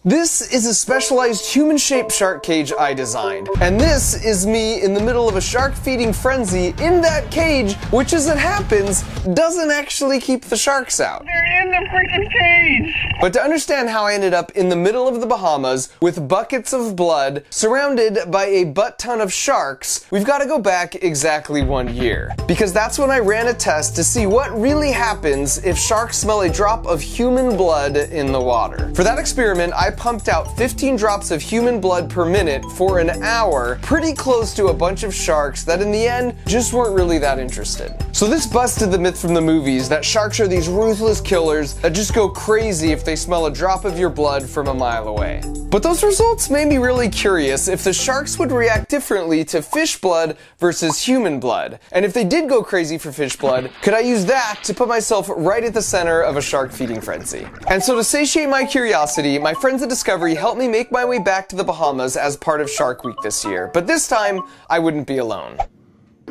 This is a specialized human-shaped shark cage I designed. And this is me in the middle of a shark feeding frenzy in that cage, which as it happens, doesn't actually keep the sharks out. They're in the freaking cage! But to understand how I ended up in the middle of the Bahamas with buckets of blood, surrounded by a butt ton of sharks, we've got to go back exactly 1 year. Because that's when I ran a test to see what really happens if sharks smell a drop of human blood in the water. For that experiment, I pumped out 15 drops of human blood per minute for an hour, pretty close to a bunch of sharks that in the end just weren't really that interested. So this busted the myth from the movies that sharks are these ruthless killers that just go crazy if they smell a drop of your blood from a mile away. But those results made me really curious if the sharks would react differently to fish blood versus human blood. And if they did go crazy for fish blood, could I use that to put myself right at the center of a shark feeding frenzy? And so to satiate my curiosity, my friends at Discovery helped me make my way back to the Bahamas as part of Shark Week this year. But this time, I wouldn't be alone.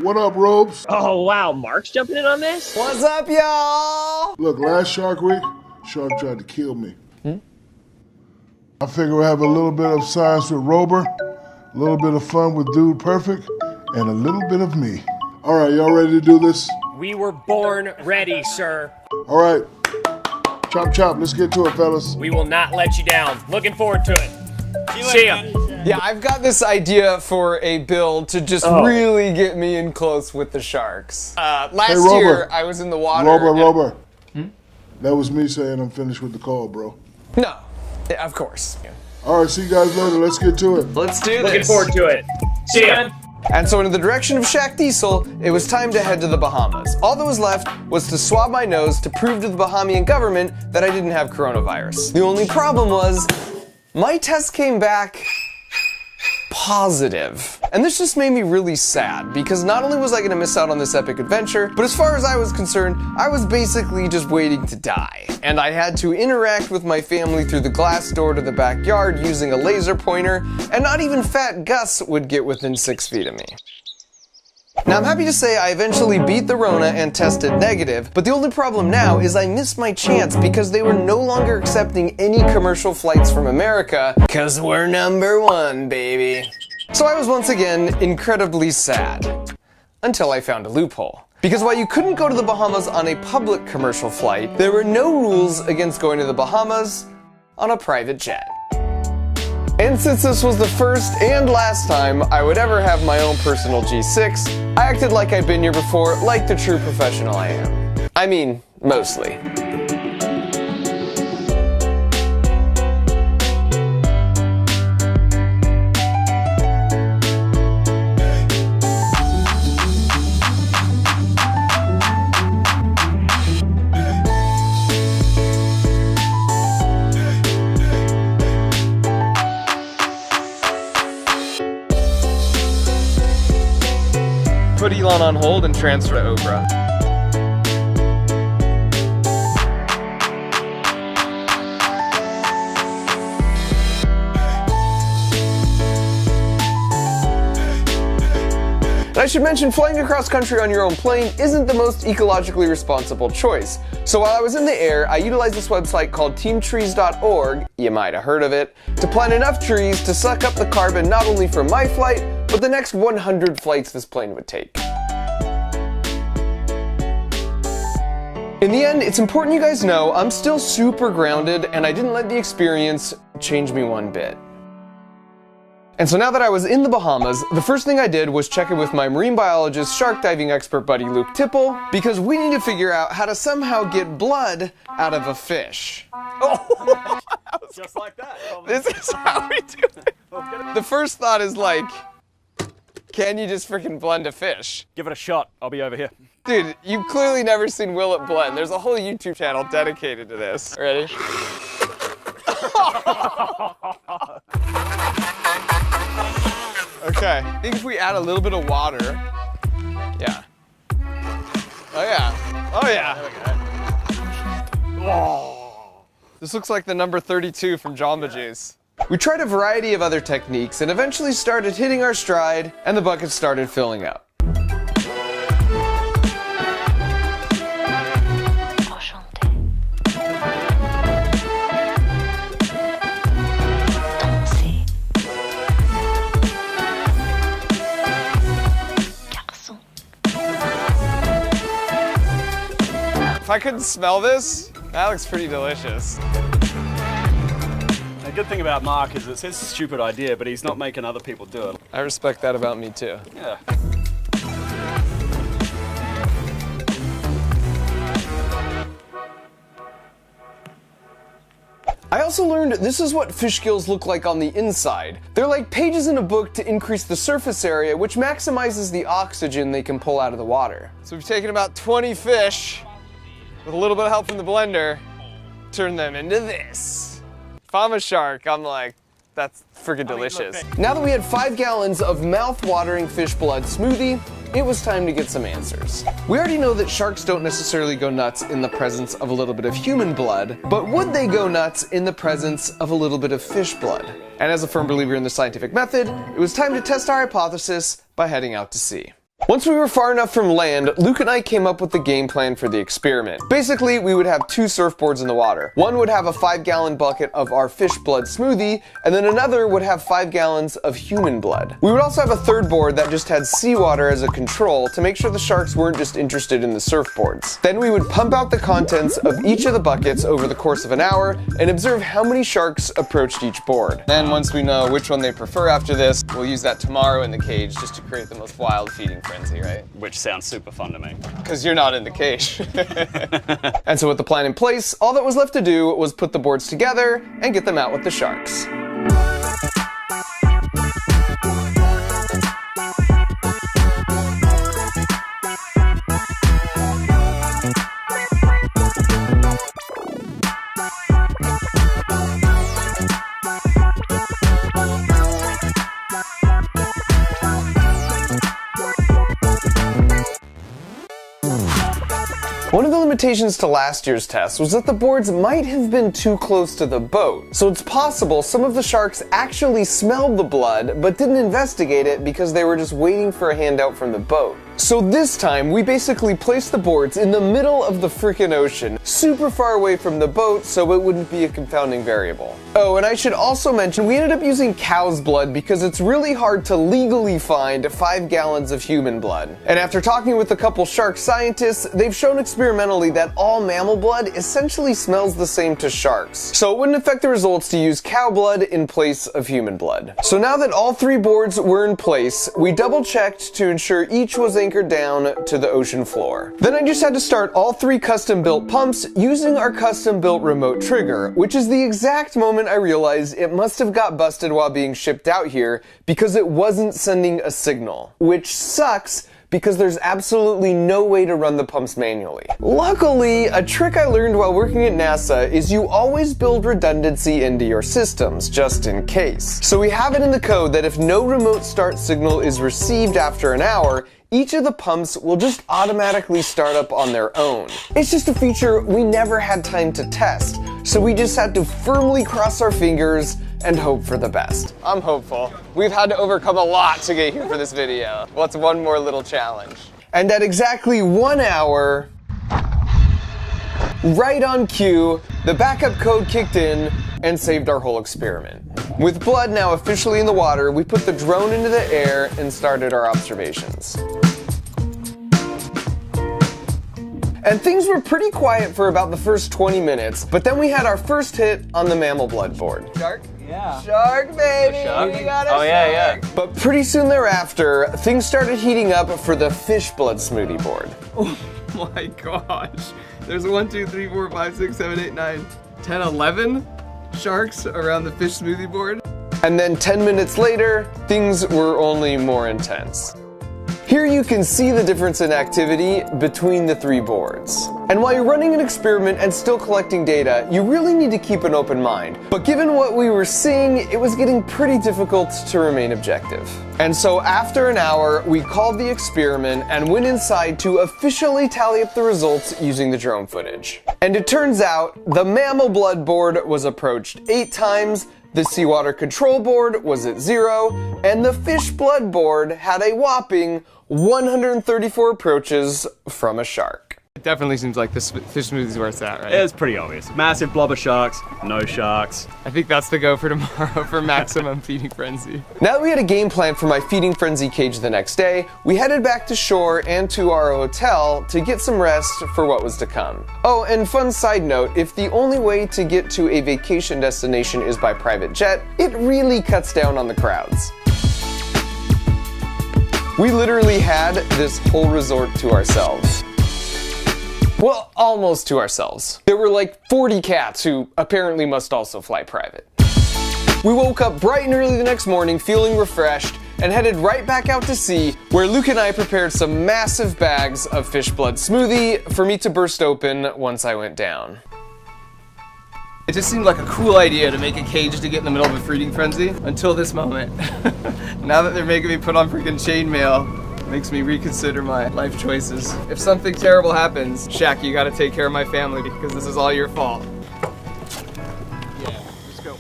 What up, Robes? Oh, wow. Mark's jumping in on this? What's up, y'all? Look, last Shark Week, shark tried to kill me. I figure we'll have a little bit of science with Rober, a little bit of fun with Dude Perfect, and a little bit of me. All right, y'all ready to do this? We were born ready, sir. All right. Chop, chop. Let's get to it, fellas. We will not let you down. Looking forward to it. See ya. Yeah, I've got this idea for a build to just really get me in close with the sharks. Last year, I was in the water. Rober. That was me saying I'm finished with the call, bro. No, yeah, of course. All right, see you guys later. Let's get to it. Let's do this. Looking forward to it. See ya. And so in the direction of Shaq Diesel, it was time to head to the Bahamas. All that was left was to swab my nose to prove to the Bahamian government that I didn't have coronavirus. The only problem was, my test came back positive. And this just made me really sad, because not only was I gonna miss out on this epic adventure, but as far as I was concerned, I was basically just waiting to die. And I had to interact with my family through the glass door to the backyard using a laser pointer, and not even Fat Gus would get within 6 feet of me. Now I'm happy to say I eventually beat the Rona and tested negative, but the only problem now is I missed my chance because they were no longer accepting any commercial flights from America, cause we're #1, baby. So I was once again incredibly sad, until I found a loophole. Because while you couldn't go to the Bahamas on a public commercial flight, there were no rules against going to the Bahamas on a private jet. And since this was the first and last time I would ever have my own personal G6, I acted like I'd been here before, like the true professional I am. I mean, mostly. Put Elon on hold and transfer to Oprah. And I should mention, flying across country on your own plane isn't the most ecologically responsible choice. So while I was in the air, I utilized this website called teamtrees.org, you might have heard of it, to plant enough trees to suck up the carbon not only from my flight, but the next 100 flights this plane would take. In the end, it's important you guys know I'm still super grounded and I didn't let the experience change me one bit. And so now that I was in the Bahamas, the first thing I did was check in with my marine biologist, shark diving expert buddy Luke Tipple, because we need to figure out how to somehow get blood out of a fish. Oh, just like that. This is how we do it. The first thought is like, can you just freaking blend a fish? Give it a shot. I'll be over here. Dude, you've clearly never seen Will It Blend. There's a whole YouTube channel dedicated to this. Ready? Okay, I think if we add a little bit of water, yeah. Oh yeah, oh yeah. There we go. Oh. This looks like the number 32 from Jamba Juice. We tried a variety of other techniques and eventually started hitting our stride, and the bucket started filling up. I couldn't smell this, that looks pretty delicious. The good thing about Mark is it's his stupid idea, but he's not making other people do it. I respect that about me too. Yeah. I also learned this is what fish gills look like on the inside. They're like pages in a book to increase the surface area, which maximizes the oxygen they can pull out of the water. So we've taken about 20 fish, with a little bit of help from the blender, turned them into this. If I'm a shark, I'm like, that's freaking delicious. Now that we had 5 gallons of mouth-watering fish blood smoothie, it was time to get some answers. We already know that sharks don't necessarily go nuts in the presence of a little bit of human blood, but would they go nuts in the presence of a little bit of fish blood? And as a firm believer in the scientific method, it was time to test our hypothesis by heading out to sea. Once we were far enough from land, Luke and I came up with the game plan for the experiment. Basically, we would have 2 surfboards in the water. One would have a 5-gallon bucket of our fish blood smoothie, and then another would have 5 gallons of human blood. We would also have a third board that just had seawater as a control to make sure the sharks weren't just interested in the surfboards. Then we would pump out the contents of each of the buckets over the course of an hour and observe how many sharks approached each board. Then once we know which one they prefer after this, we'll use that tomorrow in the cage just to create the most wild feeding frenzy, right? Which sounds super fun to me. Because you're not in the cage. And so with the plan in place, all that was left to do was put the boards together and get them out with the sharks. One of the limitations to last year's test was that the boards might have been too close to the boat, so it's possible some of the sharks actually smelled the blood but didn't investigate it because they were just waiting for a handout from the boat. So this time, we basically placed the boards in the middle of the frickin' ocean, super far away from the boat so it wouldn't be a confounding variable. Oh, and I should also mention, we ended up using cow's blood because it's really hard to legally find 5 gallons of human blood. And after talking with a couple shark scientists, they've shown experimentally that all mammal blood essentially smells the same to sharks. So it wouldn't affect the results to use cow blood in place of human blood. So now that all 3 boards were in place, we double-checked to ensure each was anchored down to the ocean floor. Then I just had to start all 3 custom-built pumps using our custom-built remote trigger, which is the exact moment I realized it must have got busted while being shipped out here because it wasn't sending a signal, which sucks because there's absolutely no way to run the pumps manually. Luckily, a trick I learned while working at NASA is you always build redundancy into your systems, just in case. So we have it in the code that if no remote start signal is received after an hour, each of the pumps will just automatically start up on their own. It's just a feature we never had time to test, so we just had to firmly cross our fingers and hope for the best. I'm hopeful. We've had to overcome a lot to get here for this video. What's one more little challenge? And at exactly 1 hour, right on cue, the backup code kicked in and saved our whole experiment. With blood now officially in the water, we put the drone into the air and started our observations. And things were pretty quiet for about the first 20 minutes, but then we had our first hit on the mammal blood board. Shark? Yeah. Shark, baby! Shark? We got a Oh, shark! yeah. But pretty soon thereafter, things started heating up for the fish blood smoothie board. Oh my gosh. There's 1, 2, 3, 4, 5, 6, 7, 8, 9, 10, 11 sharks around the fish smoothie board. And then 10 minutes later, things were only more intense. Here you can see the difference in activity between the 3 boards. And while you're running an experiment and still collecting data, you really need to keep an open mind. But given what we were seeing, it was getting pretty difficult to remain objective. And so after an hour, we called the experiment and went inside to officially tally up the results using the drone footage. And it turns out, the mammal blood board was approached 8 times, the seawater control board was at 0, and the fish blood board had a whopping 134 approaches from a shark. definitely seems like this fish smoothie is where it's at, right? It's pretty obvious. Massive blob of sharks, no sharks. I think that's the go for tomorrow for maximum feeding frenzy. Now that we had a game plan for my feeding frenzy cage the next day, we headed back to shore and to our hotel to get some rest for what was to come. Oh, and fun side note, if the only way to get to a vacation destination is by private jet, it really cuts down on the crowds. We literally had this whole resort to ourselves. Well, almost to ourselves. There were like 40 cats who apparently must also fly private. We woke up bright and early the next morning feeling refreshed and headed right back out to sea, where Luke and I prepared some massive bags of fish blood smoothie for me to burst open once I went down. It just seemed like a cool idea to make a cage to get in the middle of a feeding frenzy until this moment. Now that they're making me put on freaking chainmail, it makes me reconsider my life choices. If something terrible happens, Shaq, you gotta take care of my family because this is all your fault. Yeah, let's go.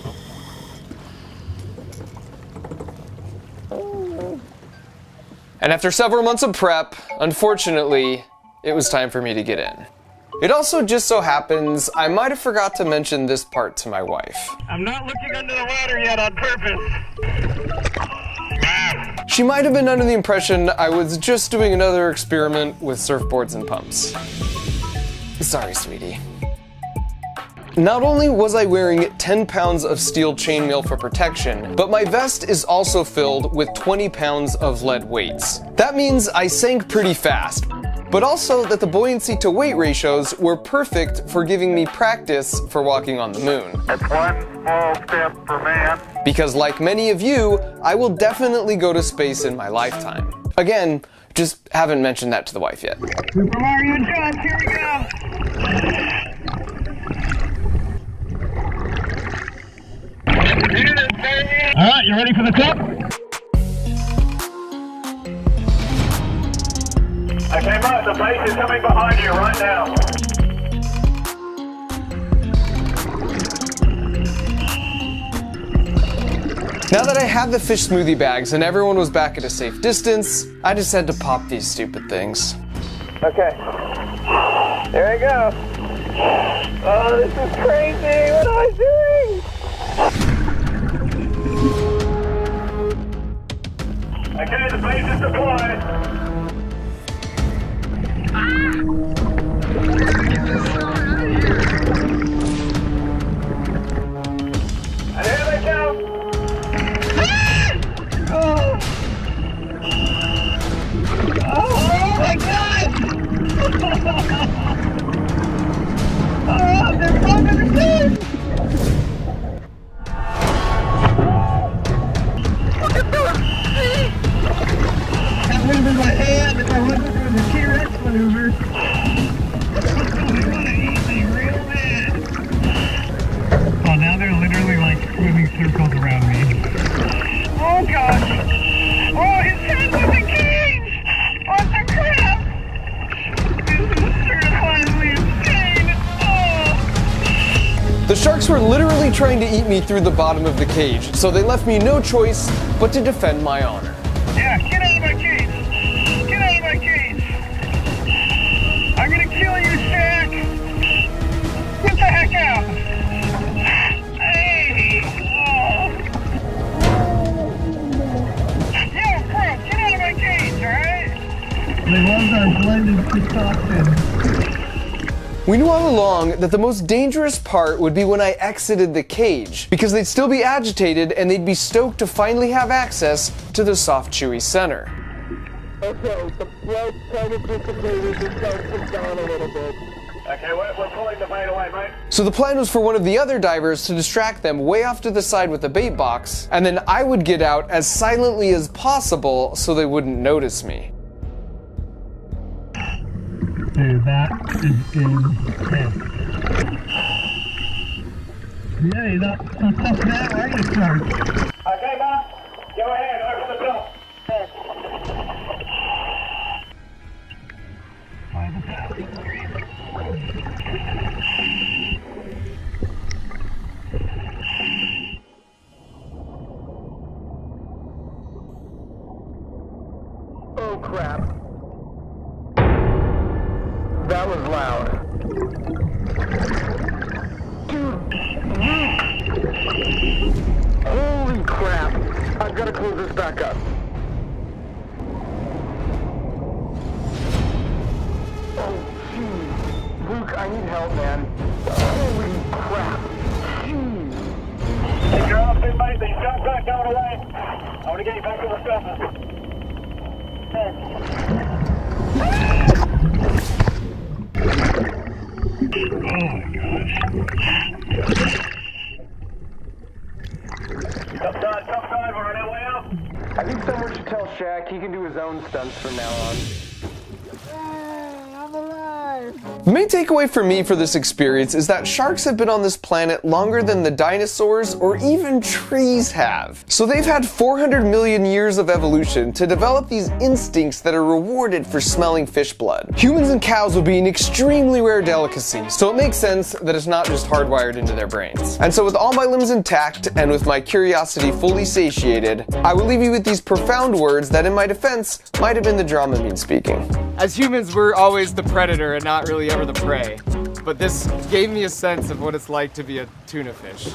And after several months of prep, unfortunately, it was time for me to get in. It also just so happens I might have forgot to mention this part to my wife. I'm not looking under the water yet on purpose. She might have been under the impression I was just doing another experiment with surfboards and pumps. Sorry, sweetie. Not only was I wearing 10 pounds of steel chainmail for protection, but my vest is also filled with 20 pounds of lead weights. That means I sank pretty fast, but also that the buoyancy to weight ratios were perfect for giving me practice for walking on the moon. That's one small step for man. Because like many of you, I will definitely go to space in my lifetime. Again, just haven't mentioned that to the wife yet. Super Mario jump, here we go. All right, you ready for the top? Okay, Mark, the base is coming behind you right now. Now that I had the fish smoothie bags and everyone was back at a safe distance, I just had to pop these stupid things. Okay, there I go. Oh, this is crazy. What am I doing? Okay, the base is deployed. And here they come. Oh. Oh my God! Oh, they're coming to me! That would have been my hand if I wasn't doing the T-Rex maneuver. They want to eat me real bad. Oh, now they're literally like swimming circles around me. Oh gosh! Oh, his head was a cage! What the crap! This is certifiably insane! Oh! The sharks were literally trying to eat me through the bottom of the cage, so they left me no choice but to defend my honor. Yeah, get out of my cage! Get out of my cage! I'm gonna kill you, Shaq! Get the heck out! Hey! Oh! Yo, bro, get out of my cage, alright? They love our blended concoction. We knew all along that the most dangerous part would be when I exited the cage, because they'd still be agitated and they'd be stoked to finally have access to the soft, chewy center. Okay, the float kind of dissipated, the starts come down a little bit. Okay, we're pulling the bait away, mate. So the plan was for one of the other divers to distract them way off to the side with the bait box, and then I would get out as silently as possible so they wouldn't notice me. Dude, that is intense. Yeah, you're not so tough now, are you, sir? Okay, Mark. Go ahead, open the door. Oh, crap. That was loud. Holy crap! I've got to close this back up. Oh, jeez. Luke, I need help, man. Holy crap. Jeez. If you're off, mate, then shot back going away. I want to get you back to the surface. Oh my gosh. Tough side, we're on our way out. I think someone should tell Shaq he can do his own stunts from now on. I'm alive. The main takeaway for me for this experience is that sharks have been on this planet longer than the dinosaurs or even trees have. So they've had 400 million years of evolution to develop these instincts that are rewarded for smelling fish blood. Humans and cows would be an extremely rare delicacy, so it makes sense that it's not just hardwired into their brains. And so with all my limbs intact and with my curiosity fully satiated, I will leave you with these profound words that in my defense might have been the Dramamine speaking. As humans, we're always the predator and not really ever the prey. But this gave me a sense of what it's like to be a tuna fish.